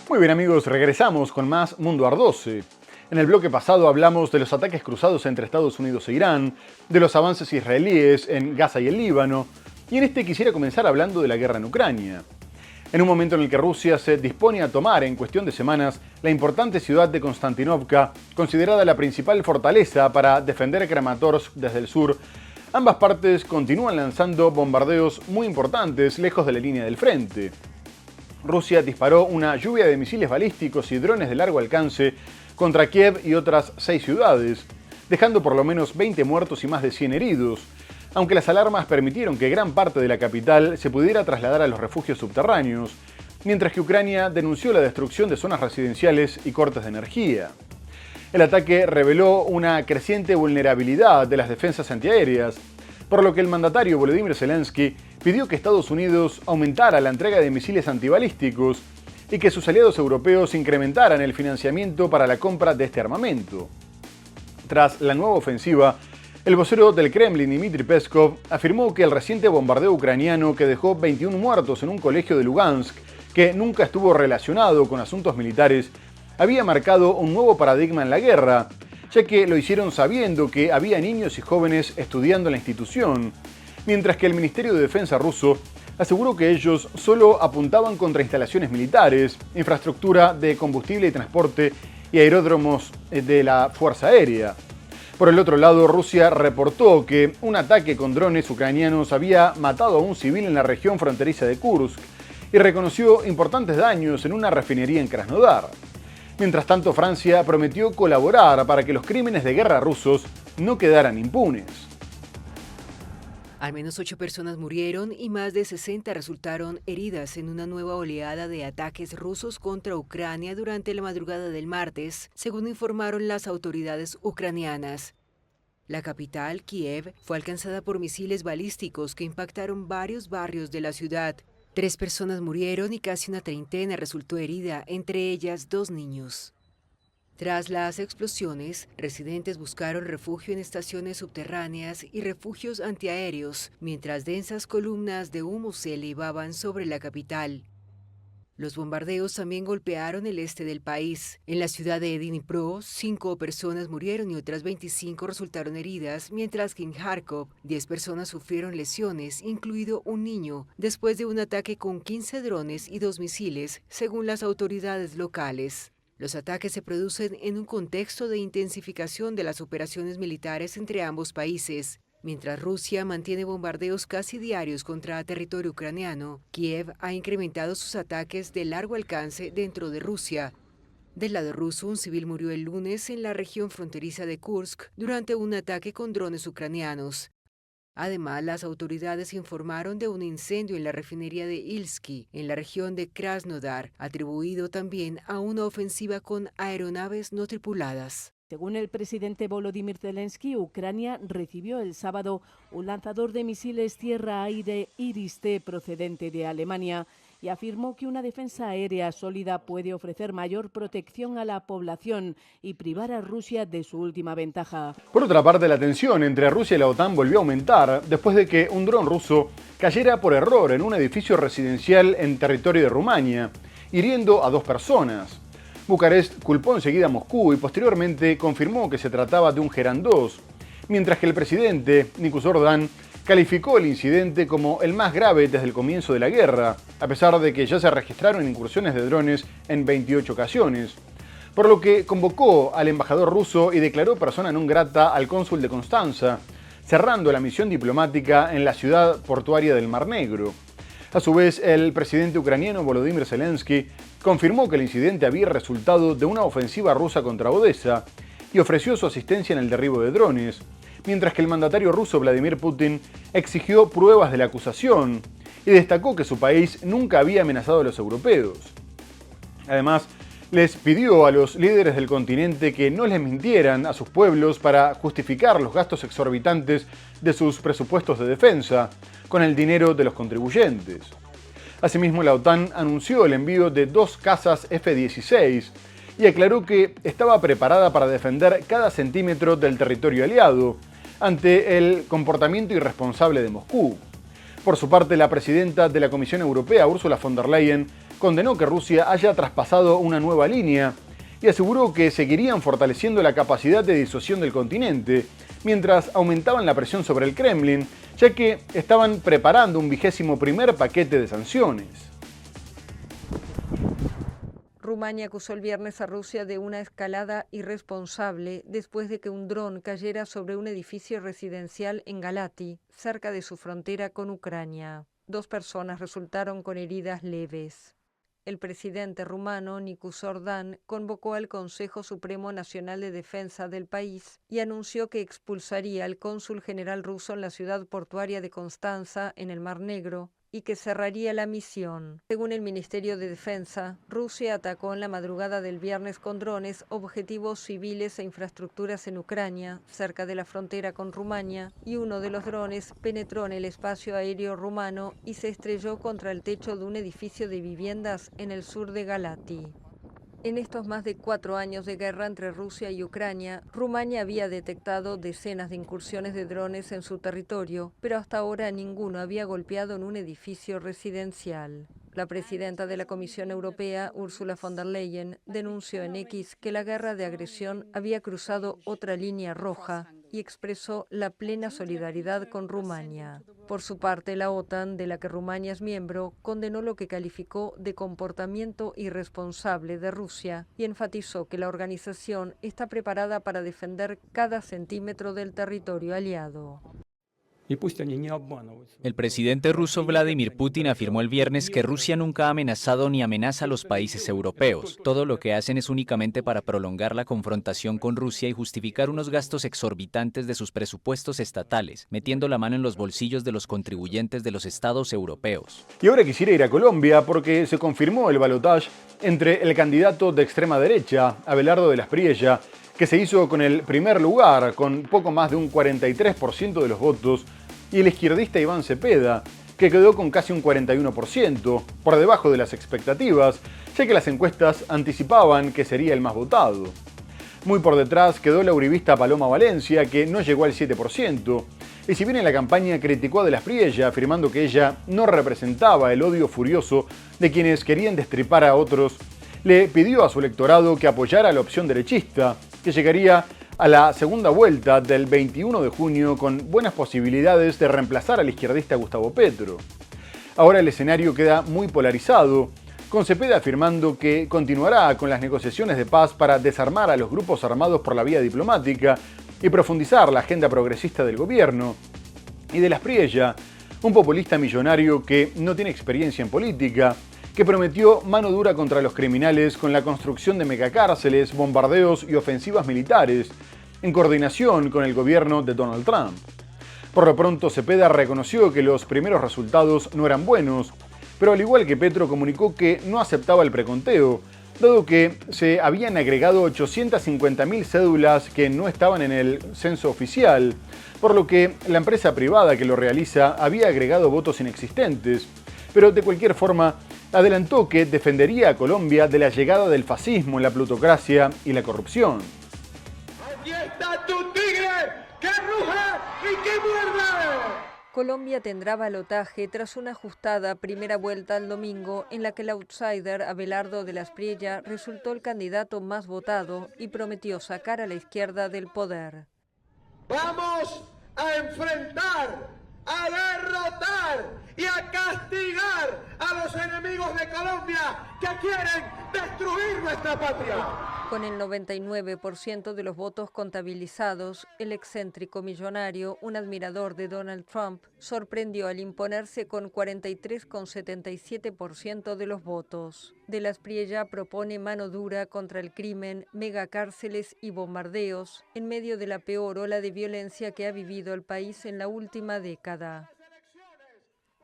Muy bien amigos, regresamos con más Mundo Ar-12. En el bloque pasado hablamos de los ataques cruzados entre Estados Unidos e Irán, de los avances israelíes en Gaza y el Líbano, y en este quisiera comenzar hablando de la guerra en Ucrania. En un momento en el que Rusia se dispone a tomar en cuestión de semanas la importante ciudad de Konstantinovka, considerada la principal fortaleza para defender Kramatorsk desde el sur, ambas partes continúan lanzando bombardeos muy importantes lejos de la línea del frente. Rusia disparó una lluvia de misiles balísticos y drones de largo alcance contra Kiev y otras 6 ciudades, dejando por lo menos 20 muertos y más de 100 heridos, aunque las alarmas permitieron que gran parte de la capital se pudiera trasladar a los refugios subterráneos, mientras que Ucrania denunció la destrucción de zonas residenciales y cortes de energía. El ataque reveló una creciente vulnerabilidad de las defensas antiaéreas, por lo que el mandatario Volodymyr Zelensky pidió que Estados Unidos aumentara la entrega de misiles antibalísticos y que sus aliados europeos incrementaran el financiamiento para la compra de este armamento. Tras la nueva ofensiva, el vocero del Kremlin, Dmitry Peskov, afirmó que el reciente bombardeo ucraniano que dejó 21 muertos en un colegio de Lugansk, que nunca estuvo relacionado con asuntos militares, había marcado un nuevo paradigma en la guerra, ya que lo hicieron sabiendo que había niños y jóvenes estudiando en la institución, mientras que el Ministerio de Defensa ruso aseguró que ellos solo apuntaban contra instalaciones militares, infraestructura de combustible y transporte y aeródromos de la Fuerza Aérea. Por el otro lado, Rusia reportó que un ataque con drones ucranianos había matado a un civil en la región fronteriza de Kursk y reconoció importantes daños en una refinería en Krasnodar. Mientras tanto, Francia prometió colaborar para que los crímenes de guerra rusos no quedaran impunes. Al menos 8 personas murieron y más de 60 resultaron heridas en una nueva oleada de ataques rusos contra Ucrania durante la madrugada del martes, según informaron las autoridades ucranianas. La capital, Kiev, fue alcanzada por misiles balísticos que impactaron varios barrios de la ciudad. 3 personas murieron y casi una treintena resultó herida, entre ellas 2 niños. Tras las explosiones, residentes buscaron refugio en estaciones subterráneas y refugios antiaéreos, mientras densas columnas de humo se elevaban sobre la capital. Los bombardeos también golpearon el este del país. En la ciudad de Dnipro, 5 personas murieron y otras 25 resultaron heridas, mientras que en Kharkov, 10 personas sufrieron lesiones, incluido un niño, después de un ataque con 15 drones y 2 misiles, según las autoridades locales. Los ataques se producen en un contexto de intensificación de las operaciones militares entre ambos países. Mientras Rusia mantiene bombardeos casi diarios contra territorio ucraniano, Kiev ha incrementado sus ataques de largo alcance dentro de Rusia. Del lado ruso, un civil murió el lunes en la región fronteriza de Kursk durante un ataque con drones ucranianos. Además, las autoridades informaron de un incendio en la refinería de Ilsky, en la región de Krasnodar, atribuido también a una ofensiva con aeronaves no tripuladas. Según el presidente Volodymyr Zelensky, Ucrania recibió el sábado un lanzador de misiles tierra-aire Iris-T procedente de Alemania y afirmó que una defensa aérea sólida puede ofrecer mayor protección a la población y privar a Rusia de su última ventaja. Por otra parte, la tensión entre Rusia y la OTAN volvió a aumentar después de que un dron ruso cayera por error en un edificio residencial en territorio de Rumania, hiriendo a 2 personas. Bucarest culpó enseguida a Moscú y posteriormente confirmó que se trataba de un Gerán 2, mientras que el presidente, Nikos Orban, calificó el incidente como el más grave desde el comienzo de la guerra, a pesar de que ya se registraron incursiones de drones en 28 ocasiones, por lo que convocó al embajador ruso y declaró persona non grata al cónsul de Constanza, cerrando la misión diplomática en la ciudad portuaria del Mar Negro. A su vez, el presidente ucraniano Volodymyr Zelensky confirmó que el incidente había resultado de una ofensiva rusa contra Odessa y ofreció su asistencia en el derribo de drones, mientras que el mandatario ruso Vladimir Putin exigió pruebas de la acusación y destacó que su país nunca había amenazado a los europeos. Además, les pidió a los líderes del continente que no les mintieran a sus pueblos para justificar los gastos exorbitantes de sus presupuestos de defensa con el dinero de los contribuyentes. Asimismo, la OTAN anunció el envío de 2 cazas F-16 y aclaró que estaba preparada para defender cada centímetro del territorio aliado ante el comportamiento irresponsable de Moscú. Por su parte, la presidenta de la Comisión Europea, Ursula von der Leyen, condenó que Rusia haya traspasado una nueva línea y aseguró que seguirían fortaleciendo la capacidad de disuasión del continente, mientras aumentaban la presión sobre el Kremlin, ya que estaban preparando un 21º paquete de sanciones. Rumania acusó el viernes a Rusia de una escalada irresponsable después de que un dron cayera sobre un edificio residencial en Galati, cerca de su frontera con Ucrania. 2 personas resultaron con heridas leves. El presidente rumano, Nicu Sordan, convocó al Consejo Supremo Nacional de Defensa del país y anunció que expulsaría al cónsul general ruso en la ciudad portuaria de Constanza, en el Mar Negro, y que cerraría la misión. Según el Ministerio de Defensa, Rusia atacó en la madrugada del viernes con drones objetivos civiles e infraestructuras en Ucrania, cerca de la frontera con Rumania, y uno de los drones penetró en el espacio aéreo rumano y se estrelló contra el techo de un edificio de viviendas en el sur de Galati. En estos más de 4 años de guerra entre Rusia y Ucrania, Rumania había detectado decenas de incursiones de drones en su territorio, pero hasta ahora ninguno había golpeado en un edificio residencial. La presidenta de la Comisión Europea, Ursula von der Leyen, denunció en X que la guerra de agresión había cruzado otra línea roja y expresó la plena solidaridad con Rumania. Por su parte, la OTAN, de la que Rumania es miembro, condenó lo que calificó de comportamiento irresponsable de Rusia y enfatizó que la organización está preparada para defender cada centímetro del territorio aliado. El presidente ruso Vladimir Putin afirmó el viernes que Rusia nunca ha amenazado ni amenaza a los países europeos. Todo lo que hacen es únicamente para prolongar la confrontación con Rusia y justificar unos gastos exorbitantes de sus presupuestos estatales, metiendo la mano en los bolsillos de los contribuyentes de los estados europeos. Y ahora quisiera ir a Colombia porque se confirmó el balotaje entre el candidato de extrema derecha, Abelardo de las Priella, que se hizo con el primer lugar, con poco más de un 43% de los votos, y el izquierdista Iván Cepeda, que quedó con casi un 41%, por debajo de las expectativas, ya que las encuestas anticipaban que sería el más votado. Muy por detrás quedó la uribista Paloma Valencia, que no llegó al 7%, y si bien en la campaña criticó a de las Priella, afirmando que ella no representaba el odio furioso de quienes querían destripar a otros, le pidió a su electorado que apoyara la opción derechista, que llegaría a la segunda vuelta del 21 de junio con buenas posibilidades de reemplazar al izquierdista Gustavo Petro. Ahora el escenario queda muy polarizado, con Cepeda afirmando que continuará con las negociaciones de paz para desarmar a los grupos armados por la vía diplomática y profundizar la agenda progresista del gobierno, y de las Priella, un populista millonario que no tiene experiencia en política, que prometió mano dura contra los criminales con la construcción de megacárceles, bombardeos y ofensivas militares, en coordinación con el gobierno de Donald Trump. Por lo pronto, Cepeda reconoció que los primeros resultados no eran buenos, pero al igual que Petro comunicó que no aceptaba el preconteo, dado que se habían agregado 850.000 cédulas que no estaban en el censo oficial, por lo que la empresa privada que lo realiza había agregado votos inexistentes. Pero de cualquier forma, adelantó que defendería a Colombia de la llegada del fascismo, la plutocracia y la corrupción. ¡Aquí está tu tigre! ¡Que ruja y que muerde! Colombia tendrá balotaje tras una ajustada primera vuelta el domingo en la que el outsider Abelardo de las Priella resultó el candidato más votado y prometió sacar a la izquierda del poder. Vamos a enfrentar, a derrotar y a castigar a los enemigos de Colombia que quieren destruir nuestra patria. Con el 99% de los votos contabilizados, el excéntrico millonario, un admirador de Donald Trump, sorprendió al imponerse con 43,77% de los votos. De las Priella propone mano dura contra el crimen, megacárceles y bombardeos, en medio de la peor ola de violencia que ha vivido el país en la última década.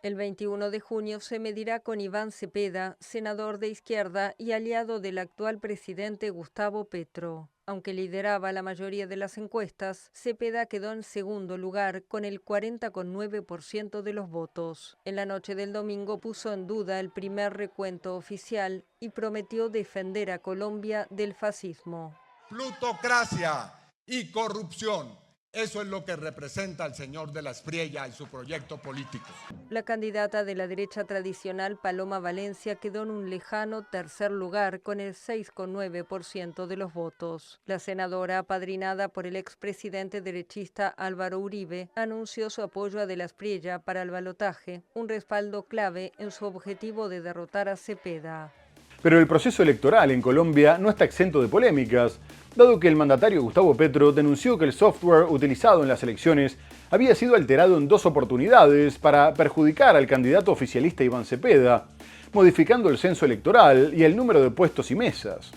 El 21 de junio se medirá con Iván Cepeda, senador de izquierda y aliado del actual presidente Gustavo Petro. Aunque lideraba la mayoría de las encuestas, Cepeda quedó en segundo lugar con el 40,9% de los votos. En la noche del domingo puso en duda el primer recuento oficial y prometió defender a Colombia del fascismo. Plutocracia y corrupción Eso es lo que representa el señor de la Espriella y su proyecto político. La candidata de la derecha tradicional, Paloma Valencia, quedó en un lejano tercer lugar con el 6,9% de los votos. La senadora, apadrinada por el expresidente derechista Álvaro Uribe, anunció su apoyo a de la Espriella para el balotaje, un respaldo clave en su objetivo de derrotar a Cepeda. Pero el proceso electoral en Colombia no está exento de polémicas, dado que el mandatario Gustavo Petro denunció que el software utilizado en las elecciones había sido alterado en 2 oportunidades para perjudicar al candidato oficialista Iván Cepeda, modificando el censo electoral y el número de puestos y mesas.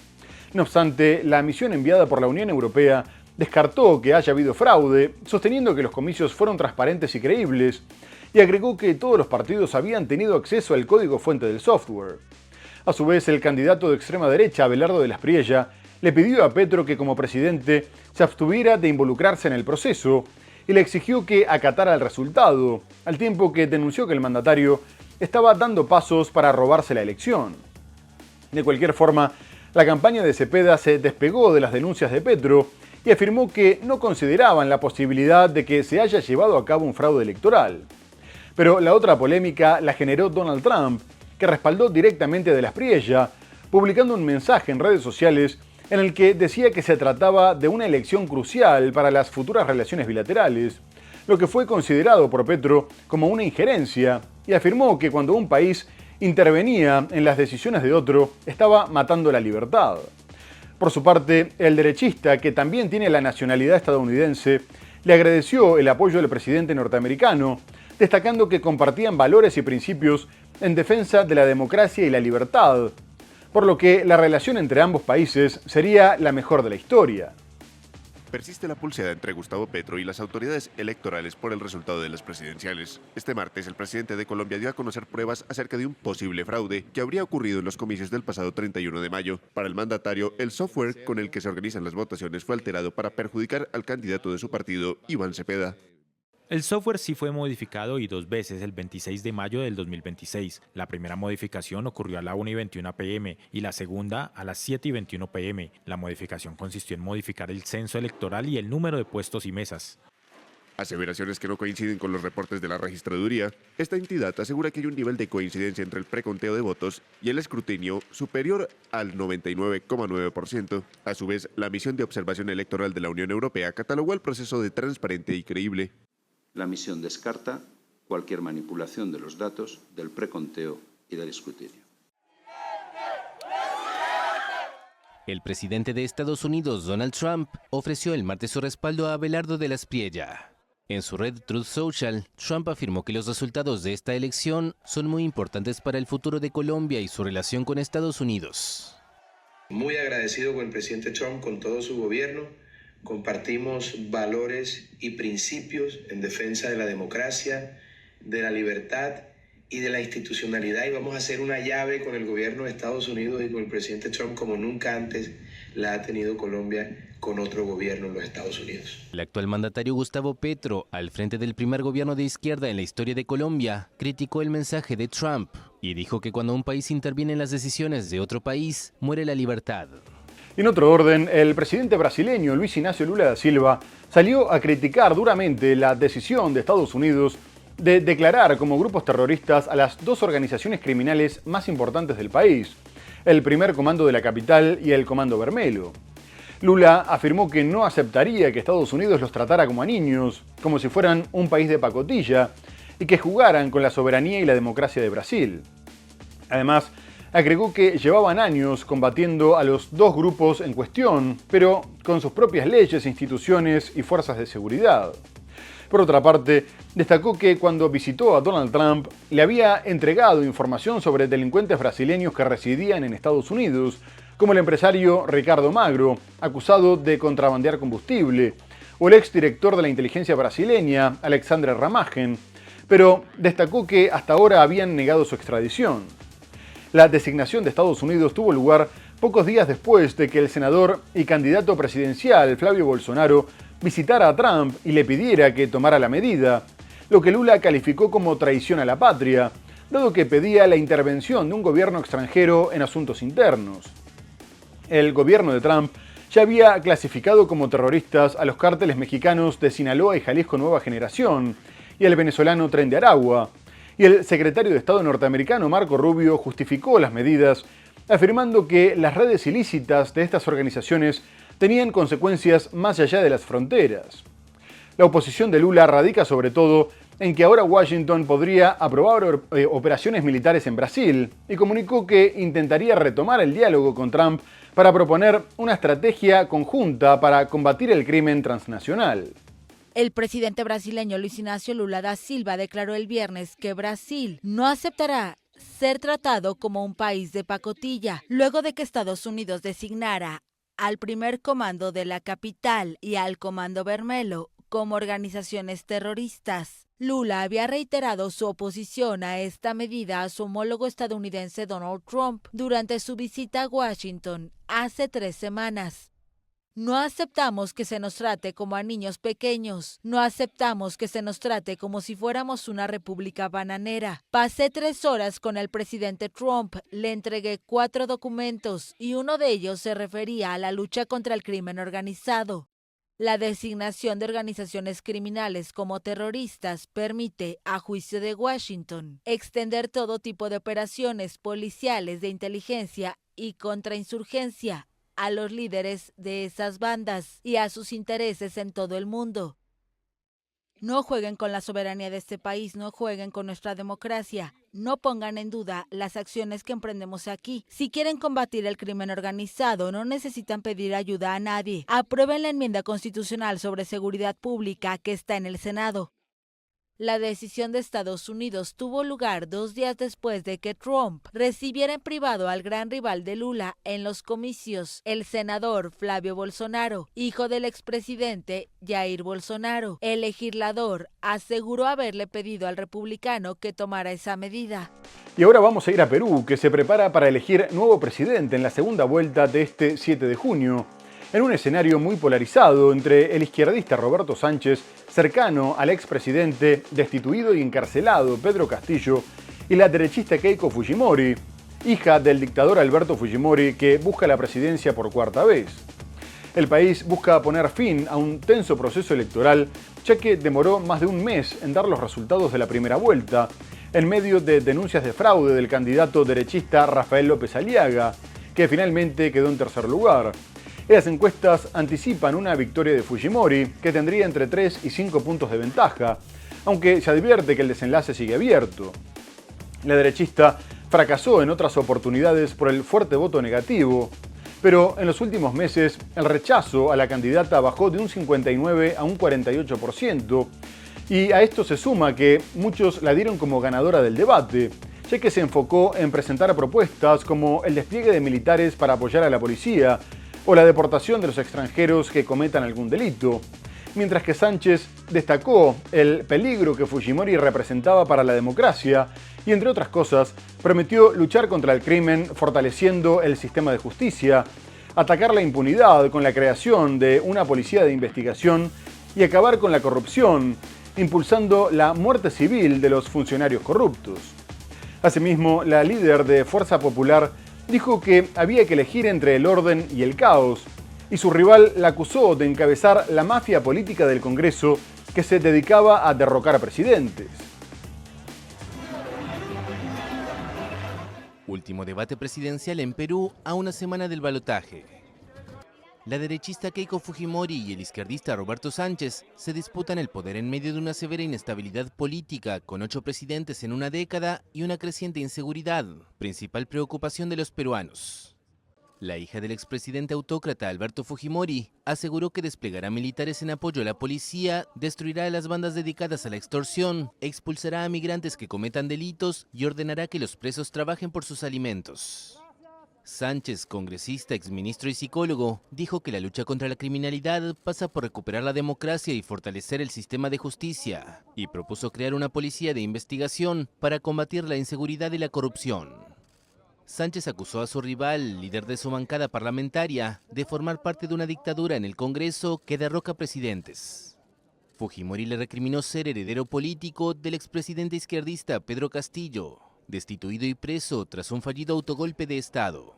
No obstante, la misión enviada por la Unión Europea descartó que haya habido fraude, sosteniendo que los comicios fueron transparentes y creíbles, y agregó que todos los partidos habían tenido acceso al código fuente del software. A su vez, el candidato de extrema derecha, Abelardo de la Espriella, le pidió a Petro que como presidente se abstuviera de involucrarse en el proceso y le exigió que acatara el resultado, al tiempo que denunció que el mandatario estaba dando pasos para robarse la elección. De cualquier forma, la campaña de Cepeda se despegó de las denuncias de Petro y afirmó que no consideraban la posibilidad de que se haya llevado a cabo un fraude electoral. Pero la otra polémica la generó Donald Trump, que respaldó directamente a de la Espriella, publicando un mensaje en redes sociales en el que decía que se trataba de una elección crucial para las futuras relaciones bilaterales, lo que fue considerado por Petro como una injerencia, y afirmó que cuando un país intervenía en las decisiones de otro, estaba matando la libertad. Por su parte, el derechista, que también tiene la nacionalidad estadounidense, le agradeció el apoyo del presidente norteamericano, destacando que compartían valores y principios en defensa de la democracia y la libertad, por lo que la relación entre ambos países sería la mejor de la historia. Persiste la pulseada entre Gustavo Petro y las autoridades electorales por el resultado de las presidenciales. Este martes, el presidente de Colombia dio a conocer pruebas acerca de un posible fraude que habría ocurrido en los comicios del pasado 31 de mayo. Para el mandatario, el software con el que se organizan las votaciones fue alterado para perjudicar al candidato de su partido, Iván Cepeda. El software sí fue modificado y 2 veces el 26 de mayo del 2026. La primera modificación ocurrió a la 1:21 p.m. y la segunda a las 7:21 p.m. La modificación consistió en modificar el censo electoral y el número de puestos y mesas. Aseveraciones que no coinciden con los reportes de la registraduría. Esta entidad asegura que hay un nivel de coincidencia entre el preconteo de votos y el escrutinio superior al 99,9%. A su vez, la misión de observación electoral de la Unión Europea catalogó el proceso de transparente y creíble. La misión descarta cualquier manipulación de los datos del preconteo y del escrutinio. El presidente de Estados Unidos, Donald Trump, ofreció el martes su respaldo a Abelardo de la Espriella. En su red Truth Social, Trump afirmó que los resultados de esta elección son muy importantes para el futuro de Colombia y su relación con Estados Unidos. Muy agradecido con el presidente Trump, con todo su gobierno. Compartimos valores y principios en defensa de la democracia, de la libertad y de la institucionalidad, y vamos a hacer una llave con el gobierno de Estados Unidos y con el presidente Trump como nunca antes la ha tenido Colombia con otro gobierno en los Estados Unidos. El actual mandatario Gustavo Petro, al frente del primer gobierno de izquierda en la historia de Colombia, criticó el mensaje de Trump y dijo que cuando un país interviene en las decisiones de otro país, muere la libertad. En otro orden, el presidente brasileño Luis Inácio Lula da Silva salió a criticar duramente la decisión de Estados Unidos de declarar como grupos terroristas a las 2 organizaciones criminales más importantes del país, el Primer Comando de la Capital y el Comando Vermelho. Lula afirmó que no aceptaría que Estados Unidos los tratara como a niños, como si fueran un país de pacotilla, y que jugaran con la soberanía y la democracia de Brasil. Además, agregó que llevaban años combatiendo a los 2 grupos en cuestión, pero con sus propias leyes, instituciones y fuerzas de seguridad. Por otra parte, destacó que cuando visitó a Donald Trump, le había entregado información sobre delincuentes brasileños que residían en Estados Unidos, como el empresario Ricardo Magro, acusado de contrabandear combustible, o el exdirector de la inteligencia brasileña, Alexandre Ramagen, pero destacó que hasta ahora habían negado su extradición. La designación de Estados Unidos tuvo lugar pocos días después de que el senador y candidato presidencial Flavio Bolsonaro visitara a Trump y le pidiera que tomara la medida, lo que Lula calificó como traición a la patria, dado que pedía la intervención de un gobierno extranjero en asuntos internos. El gobierno de Trump ya había clasificado como terroristas a los cárteles mexicanos de Sinaloa y Jalisco Nueva Generación y al venezolano Tren de Aragua. Y el secretario de Estado norteamericano Marco Rubio justificó las medidas, afirmando que las redes ilícitas de estas organizaciones tenían consecuencias más allá de las fronteras. La oposición de Lula radica sobre todo en que ahora Washington podría aprobar operaciones militares en Brasil y comunicó que intentaría retomar el diálogo con Trump para proponer una estrategia conjunta para combatir el crimen transnacional. El presidente brasileño Luis Inácio Lula da Silva declaró el viernes que Brasil no aceptará ser tratado como un país de pacotilla, luego de que Estados Unidos designara al primer comando de la capital y al Comando Vermelho como organizaciones terroristas. Lula había reiterado su oposición a esta medida a su homólogo estadounidense Donald Trump durante su visita a Washington hace 3 semanas. No aceptamos que se nos trate como a niños pequeños. No aceptamos que se nos trate como si fuéramos una república bananera. Pasé 3 horas con el presidente Trump, le entregué 4 documentos y uno de ellos se refería a la lucha contra el crimen organizado. La designación de organizaciones criminales como terroristas permite, a juicio de Washington, extender todo tipo de operaciones policiales de inteligencia y contrainsurgencia a los líderes de esas bandas y a sus intereses en todo el mundo. No jueguen con la soberanía de este país, no jueguen con nuestra democracia, no pongan en duda las acciones que emprendemos aquí. Si quieren combatir el crimen organizado, no necesitan pedir ayuda a nadie. Aprueben la enmienda constitucional sobre seguridad pública que está en el Senado. La decisión de Estados Unidos tuvo lugar 2 días después de que Trump recibiera en privado al gran rival de Lula en los comicios, el senador Flavio Bolsonaro, hijo del expresidente Jair Bolsonaro. El legislador aseguró haberle pedido al republicano que tomara esa medida. Y ahora vamos a ir a Perú, que se prepara para elegir nuevo presidente en la segunda vuelta de este 7 de junio. En un escenario muy polarizado entre el izquierdista Roberto Sánchez, cercano al expresidente destituido y encarcelado Pedro Castillo, y la derechista Keiko Fujimori, hija del dictador Alberto Fujimori, que busca la presidencia por 4ª vez. El país busca poner fin a un tenso proceso electoral, ya que demoró más de un mes en dar los resultados de la primera vuelta, en medio de denuncias de fraude del candidato derechista Rafael López Aliaga, que finalmente quedó en tercer lugar. Las encuestas anticipan una victoria de Fujimori, que tendría entre 3 y 5 puntos de ventaja, aunque se advierte que el desenlace sigue abierto. La derechista fracasó en otras oportunidades por el fuerte voto negativo, pero en los últimos meses el rechazo a la candidata bajó de un 59 a un 48%, y a esto se suma que muchos la dieron como ganadora del debate, ya que se enfocó en presentar propuestas como el despliegue de militares para apoyar a la policía, o la deportación de los extranjeros que cometan algún delito, mientras que Sánchez destacó el peligro que Fujimori representaba para la democracia y, entre otras cosas, prometió luchar contra el crimen fortaleciendo el sistema de justicia, atacar la impunidad con la creación de una policía de investigación y acabar con la corrupción, impulsando la muerte civil de los funcionarios corruptos. Asimismo, la líder de Fuerza Popular dijo que había que elegir entre el orden y el caos, y su rival la acusó de encabezar la mafia política del Congreso que se dedicaba a derrocar a presidentes. Último debate presidencial en Perú a una semana del balotaje. La derechista Keiko Fujimori y el izquierdista Roberto Sánchez se disputan el poder en medio de una severa inestabilidad política, con 8 presidentes en una década y una creciente inseguridad, principal preocupación de los peruanos. La hija del expresidente autócrata Alberto Fujimori aseguró que desplegará militares en apoyo a la policía, destruirá a las bandas dedicadas a la extorsión, expulsará a migrantes que cometan delitos y ordenará que los presos trabajen por sus alimentos. Sánchez, congresista, exministro y psicólogo, dijo que la lucha contra la criminalidad pasa por recuperar la democracia y fortalecer el sistema de justicia, y propuso crear una policía de investigación para combatir la inseguridad y la corrupción. Sánchez acusó a su rival, líder de su bancada parlamentaria, de formar parte de una dictadura en el Congreso que derroca presidentes. Fujimori le recriminó ser heredero político del expresidente izquierdista Pedro Castillo, destituido y preso tras un fallido autogolpe de Estado.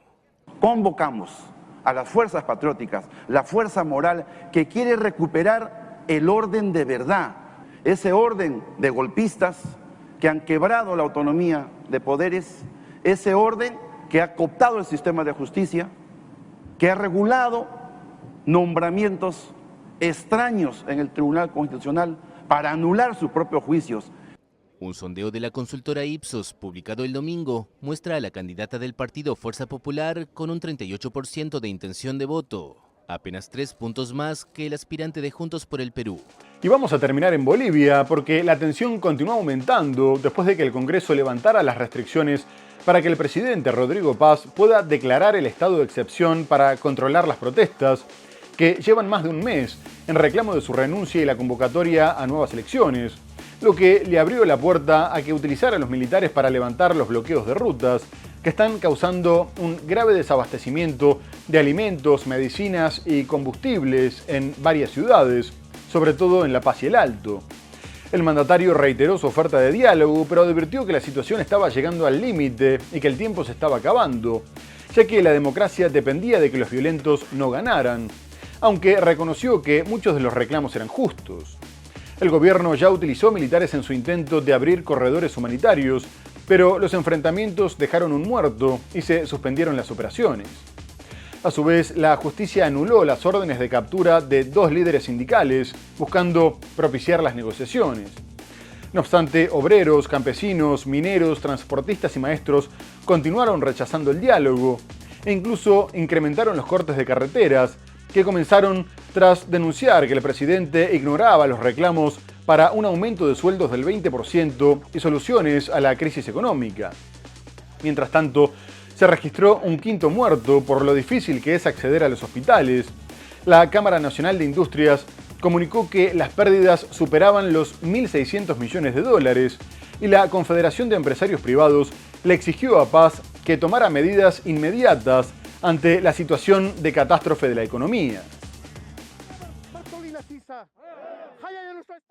Convocamos a las fuerzas patrióticas, la fuerza moral que quiere recuperar el orden de verdad, ese orden de golpistas que han quebrado la autonomía de poderes, ese orden que ha cooptado el sistema de justicia, que ha regulado nombramientos extraños en el Tribunal Constitucional para anular sus propios juicios. Un sondeo de la consultora Ipsos, publicado el domingo, muestra a la candidata del partido Fuerza Popular con un 38% de intención de voto, apenas 3 puntos más que el aspirante de Juntos por el Perú. Y vamos a terminar en Bolivia porque la tensión continúa aumentando después de que el Congreso levantara las restricciones para que el presidente Rodrigo Paz pueda declarar el estado de excepción para controlar las protestas que llevan más de un mes en reclamo de su renuncia y la convocatoria a nuevas elecciones, lo que le abrió la puerta a que utilizara a los militares para levantar los bloqueos de rutas que están causando un grave desabastecimiento de alimentos, medicinas y combustibles en varias ciudades, sobre todo en La Paz y el Alto. El mandatario reiteró su oferta de diálogo, pero advirtió que la situación estaba llegando al límite y que el tiempo se estaba acabando, ya que la democracia dependía de que los violentos no ganaran, aunque reconoció que muchos de los reclamos eran justos. El gobierno ya utilizó militares en su intento de abrir corredores humanitarios, pero los enfrentamientos dejaron un muerto y se suspendieron las operaciones. A su vez, la justicia anuló las órdenes de captura de 2 líderes sindicales, buscando propiciar las negociaciones. No obstante, obreros, campesinos, mineros, transportistas y maestros continuaron rechazando el diálogo e incluso incrementaron los cortes de carreteras, que comenzaron tras denunciar que el presidente ignoraba los reclamos para un aumento de sueldos del 20% y soluciones a la crisis económica. Mientras tanto, se registró un 5º muerto por lo difícil que es acceder a los hospitales. La Cámara Nacional de Industrias comunicó que las pérdidas superaban los 1.600 millones de dólares y la Confederación de Empresarios Privados le exigió a Paz que tomara medidas inmediatas ante la situación de catástrofe de la economía.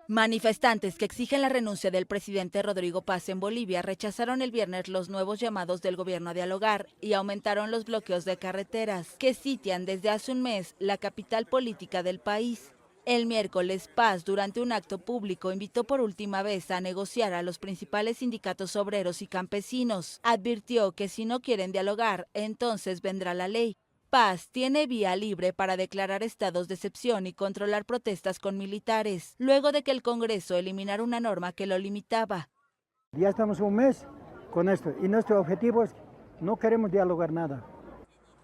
Manifestantes que exigen la renuncia del presidente Rodrigo Paz en Bolivia rechazaron el viernes los nuevos llamados del gobierno a dialogar y aumentaron los bloqueos de carreteras que sitian desde hace un mes la capital política del país. El miércoles, Paz, durante un acto público, invitó por última vez a negociar a los principales sindicatos obreros y campesinos. Advirtió que si no quieren dialogar, entonces vendrá la ley. Paz tiene vía libre para declarar estados de excepción y controlar protestas con militares, luego de que el Congreso eliminara una norma que lo limitaba. Ya estamos un mes con esto y nuestro objetivo es no queremos dialogar nada.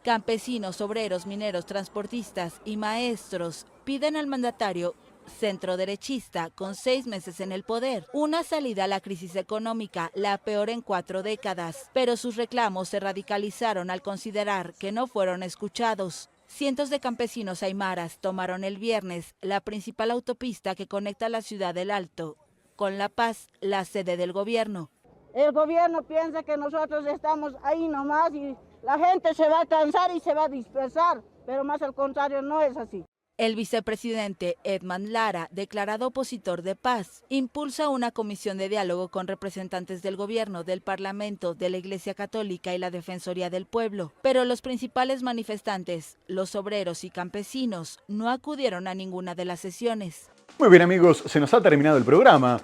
Campesinos, obreros, mineros, transportistas y maestros piden al mandatario centroderechista, con 6 meses en el poder, una salida a la crisis económica, la peor en 4 décadas, pero sus reclamos se radicalizaron al considerar que no fueron escuchados. Cientos de campesinos aymaras tomaron el viernes la principal autopista que conecta la ciudad del Alto con La Paz, la sede del gobierno. El gobierno piensa que nosotros estamos ahí nomás y la gente se va a cansar y se va a dispersar, pero más al contrario no es así. El vicepresidente Edman Lara, declarado opositor de Paz, impulsa una comisión de diálogo con representantes del gobierno, del Parlamento, de la Iglesia Católica y la Defensoría del Pueblo. Pero los principales manifestantes, los obreros y campesinos, no acudieron a ninguna de las sesiones. Muy bien amigos, se nos ha terminado el programa.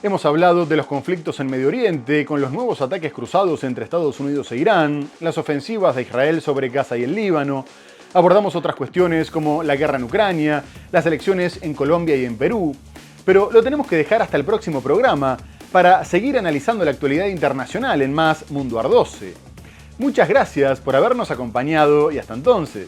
Hemos hablado de los conflictos en Medio Oriente, con los nuevos ataques cruzados entre Estados Unidos e Irán, las ofensivas de Israel sobre Gaza y el Líbano. Abordamos otras cuestiones como la guerra en Ucrania, las elecciones en Colombia y en Perú. Pero lo tenemos que dejar hasta el próximo programa para seguir analizando la actualidad internacional en más Mundo Ar 12. Muchas gracias por habernos acompañado y hasta entonces.